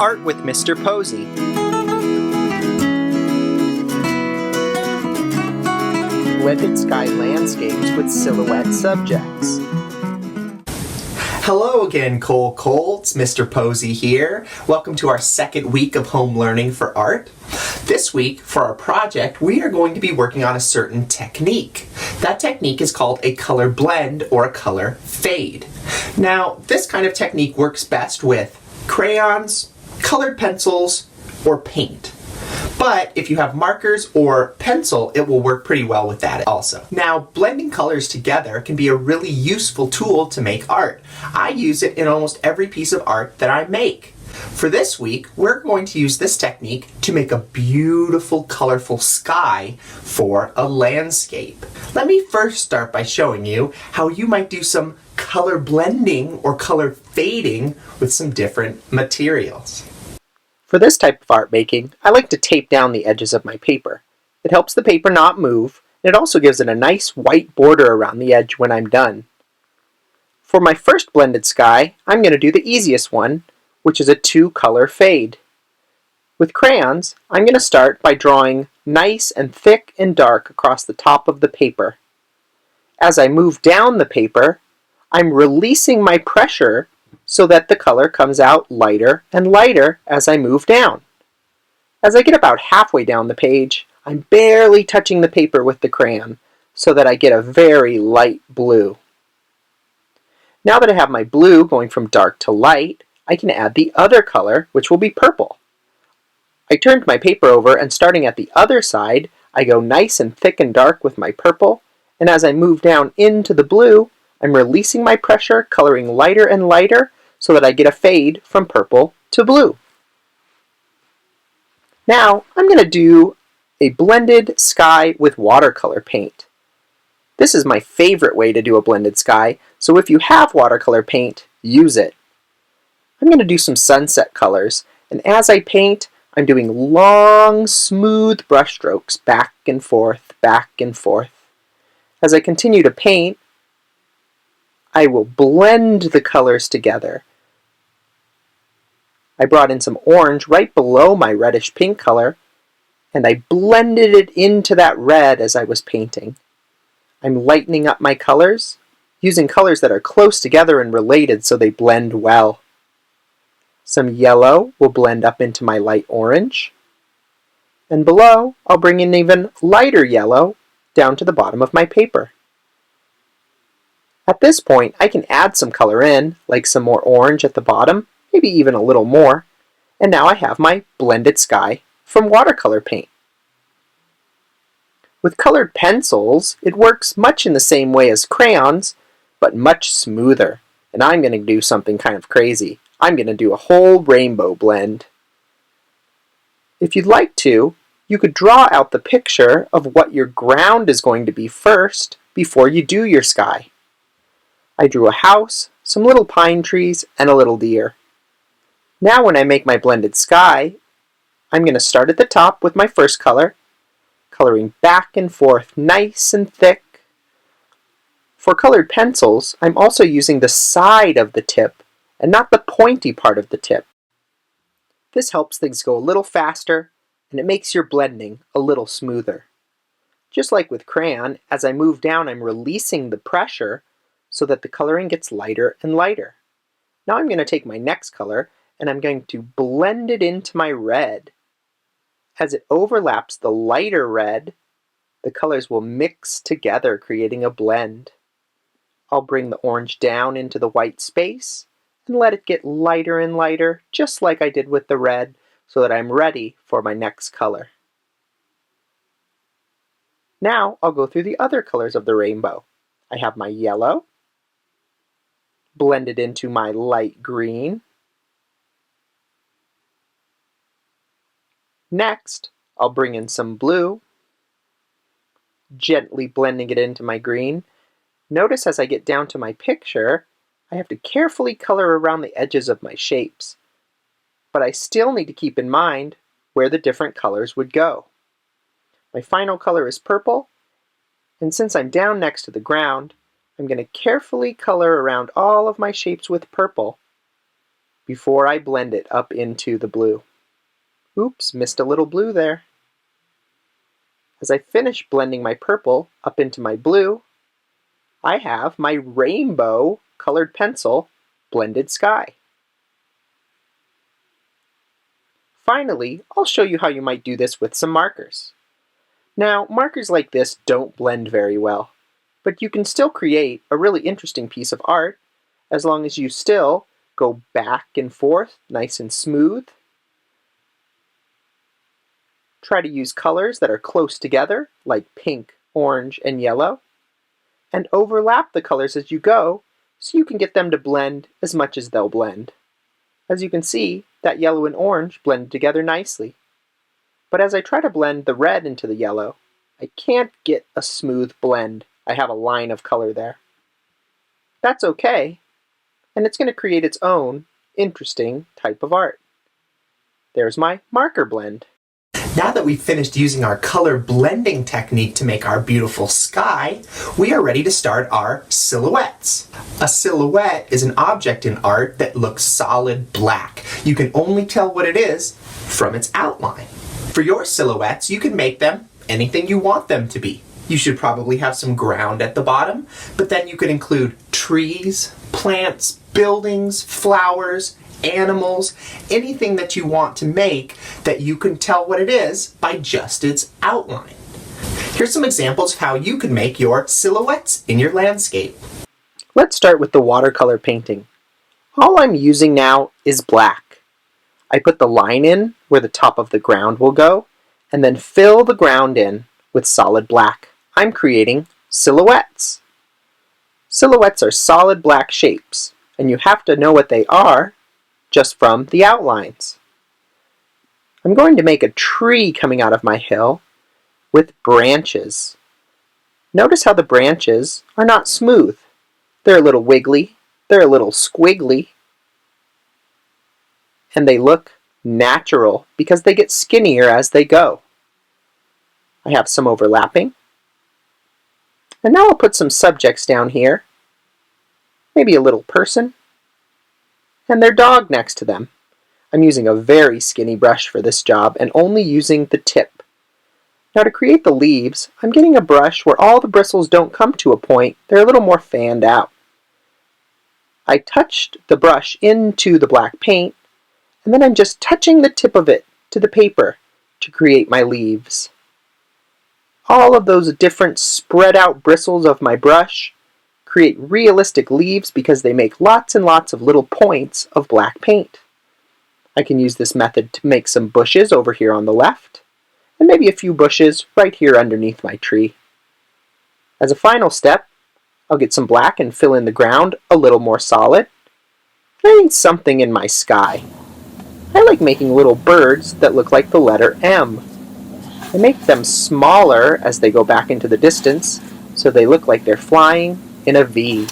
Art with Mr. Posey. Blended sky landscapes with silhouette subjects. Hello again, Cole Colts. Mr. Posey here. Welcome to our second week of home learning for art. This week, for our project, we are going to be working on a certain technique. That technique is called a color blend or a color fade. Now, this kind of technique works best with crayons, colored pencils, or paint. But if you have markers or pencil, it will work pretty well with that also. Now, blending colors together can be a really useful tool to make art. I use it in almost every piece of art that I make. For this week, we're going to use this technique to make a beautiful, colorful sky for a landscape. Let me first start by showing you how you might do some color blending or color fading with some different materials. For this type of art making, I like to tape down the edges of my paper. It helps the paper not move, and it also gives it a nice white border around the edge when I'm done. For my first blended sky, I'm going to do the easiest one, which is a two-color fade. With crayons, I'm going to start by drawing nice and thick and dark across the top of the paper. As I move down the paper, I'm releasing my pressure so that the color comes out lighter and lighter as I move down. As I get about halfway down the page, I'm barely touching the paper with the crayon so that I get a very light blue. Now that I have my blue going from dark to light, I can add the other color, which will be purple. I turned my paper over, and starting at the other side, I go nice and thick and dark with my purple, and as I move down into the blue, I'm releasing my pressure, coloring lighter and lighter, so that I get a fade from purple to blue. Now, I'm going to do a blended sky with watercolor paint. This is my favorite way to do a blended sky, so if you have watercolor paint, use it. I'm going to do some sunset colors, and as I paint, I'm doing long, smooth brush strokes back and forth, back and forth. As I continue to paint, I will blend the colors together. I brought in some orange right below my reddish pink color, and I blended it into that red as I was painting. I'm lightening up my colors, using colors that are close together and related so they blend well. Some yellow will blend up into my light orange, and below I'll bring in even lighter yellow down to the bottom of my paper. At this point, I can add some color in, like some more orange at the bottom, maybe even a little more, and now I have my blended sky from watercolor paint. With colored pencils, it works much in the same way as crayons, but much smoother, and I'm going to do something kind of crazy. I'm going to do a whole rainbow blend. If you'd like to, you could draw out the picture of what your ground is going to be first before you do your sky. I drew a house, some little pine trees, and a little deer. Now when I make my blended sky, I'm going to start at the top with my first color, coloring back and forth nice and thick. For colored pencils, I'm also using the side of the tip and not the pointy part of the tip. This helps things go a little faster, and it makes your blending a little smoother. Just like with crayon, as I move down, I'm releasing the pressure so that the coloring gets lighter and lighter. Now I'm going to take my next color and I'm going to blend it into my red. As it overlaps the lighter red, the colors will mix together, creating a blend. I'll bring the orange down into the white space and let it get lighter and lighter, just like I did with the red, so that I'm ready for my next color. Now I'll go through the other colors of the rainbow. I have my yellow, blended into my light green. Next, I'll bring in some blue, gently blending it into my green. Notice as I get down to my picture, I have to carefully color around the edges of my shapes, but I still need to keep in mind where the different colors would go. My final color is purple, and since I'm down next to the ground, I'm going to carefully color around all of my shapes with purple. before I blend it up into the blue. Oops, missed a little blue there. As I finish blending my purple up into my blue, I have my rainbow colored pencil blended sky. Finally, I'll show you how you might do this with some markers. Now, markers like this don't blend very well, but you can still create a really interesting piece of art as long as you still go back and forth nice and smooth. Try to use colors that are close together, like pink, orange, and yellow, and overlap the colors as you go so you can get them to blend as much as they'll blend. As you can see, that yellow and orange blend together nicely. But as I try to blend the red into the yellow, I can't get a smooth blend. I have a line of color there. That's okay, and it's going to create its own interesting type of art. There's my marker blend. Now that we've finished using our color blending technique to make our beautiful sky, we are ready to start our silhouettes. A silhouette is an object in art that looks solid black. You can only tell what it is from its outline. For your silhouettes, you can make them anything you want them to be. You should probably have some ground at the bottom, but then you could include trees, plants, buildings, flowers, animals, anything that you want to make that you can tell what it is by just its outline. Here's some examples of how you can make your silhouettes in your landscape. Let's start with the watercolor painting. All I'm using now is black. I put the line in where the top of the ground will go, and then fill the ground in with solid black. I'm creating silhouettes. Silhouettes are solid black shapes, and you have to know what they are just from the outlines. I'm going to make a tree coming out of my hill with branches. Notice how the branches are not smooth. They're a little wiggly, they're a little squiggly, and they look natural because they get skinnier as they go. I have some overlapping. And now I'll put some subjects down here, maybe a little person, and their dog next to them. I'm using a very skinny brush for this job and only using the tip. Now to create the leaves, I'm getting a brush where all the bristles don't come to a point, they're a little more fanned out. I touched the brush into the black paint, and then I'm just touching the tip of it to the paper to create my leaves. All of those different spread out bristles of my brush create realistic leaves because they make lots and lots of little points of black paint. I can use this method to make some bushes over here on the left, and maybe a few bushes right here underneath my tree. As a final step, I'll get some black and fill in the ground a little more solid. I need something in my sky. I like making little birds that look like the letter M. I make them smaller as they go back into the distance, so they look like they're flying in a V.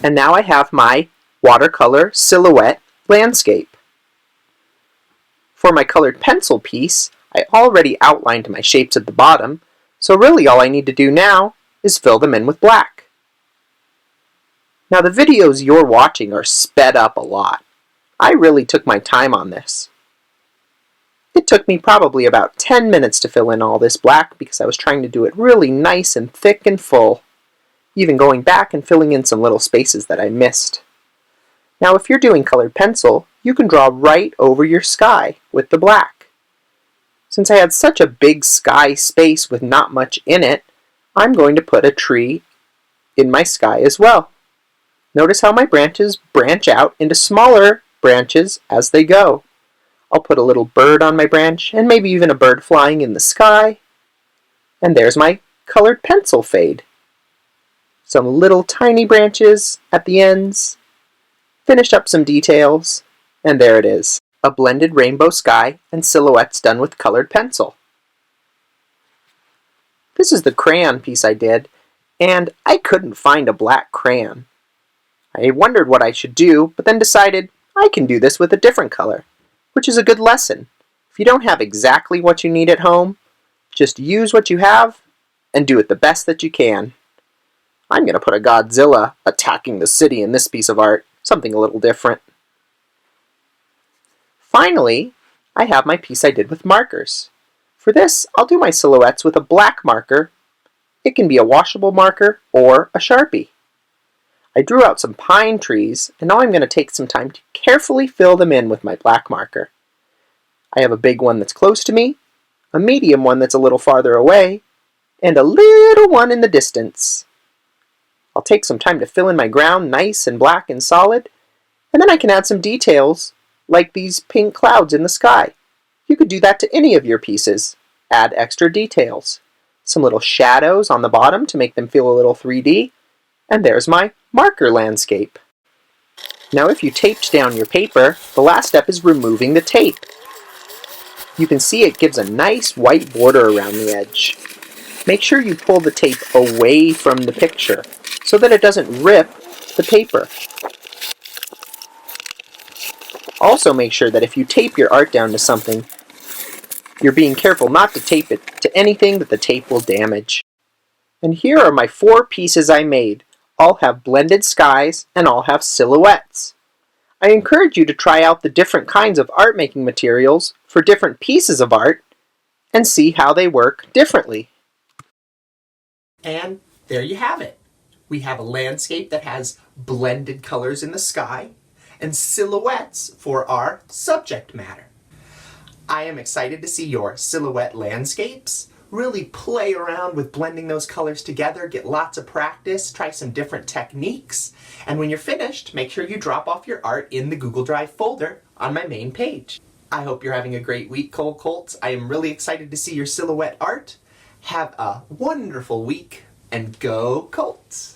And now I have my watercolor silhouette landscape. For my colored pencil piece, I already outlined my shapes at the bottom, so really all I need to do now is fill them in with black. Now the videos you're watching are sped up a lot. I really took my time on this. It took me probably about 10 minutes to fill in all this black because I was trying to do it really nice and thick and full, even going back and filling in some little spaces that I missed. Now if you're doing colored pencil, you can draw right over your sky with the black. Since I had such a big sky space with not much in it, I'm going to put a tree in my sky as well. Notice how my branches branch out into smaller branches as they go. I'll put a little bird on my branch, and maybe even a bird flying in the sky. And there's my colored pencil fade. Some little tiny branches at the ends. Finish up some details, and there it is. A blended rainbow sky and silhouettes done with colored pencil. This is the crayon piece I did, and I couldn't find a black crayon. I wondered what I should do, but then decided I can do this with a different color, which is a good lesson. If you don't have exactly what you need at home, just use what you have and do it the best that you can. I'm going to put a Godzilla attacking the city in this piece of art, something a little different. finally, I have my piece I did with markers. For this, I'll do my silhouettes with a black marker. It can be a washable marker or a Sharpie. I drew out some pine trees, and now I'm going to take some time to carefully fill them in with my black marker. I have a big one that's close to me, a medium one that's a little farther away, and a little one in the distance. I'll take some time to fill in my ground nice and black and solid, and then I can add some details, like these pink clouds in the sky. You could do that to any of your pieces. Add extra details. Some little shadows on the bottom to make them feel a little 3D, and there's my marker landscape. Now if you taped down your paper, the last step is removing the tape. You can see it gives a nice white border around the edge. Make sure you pull the tape away from the picture so that it doesn't rip the paper. Also make sure that if you tape your art down to something, you're being careful not to tape it to anything that the tape will damage. And here are my 4 pieces I made. All have blended skies and all have silhouettes. I encourage you to try out the different kinds of art making materials for different pieces of art and see how they work differently. And there you have it. We have a landscape that has blended colors in the sky and silhouettes for our subject matter. I am excited to see your silhouette landscapes. Really play around with blending those colors together, get lots of practice, try some different techniques, and when you're finished, make sure you drop off your art in the Google Drive folder on my main page. I hope you're having a great week, Coal Colts. I am really excited to see your silhouette art. Have a wonderful week, and go Colts!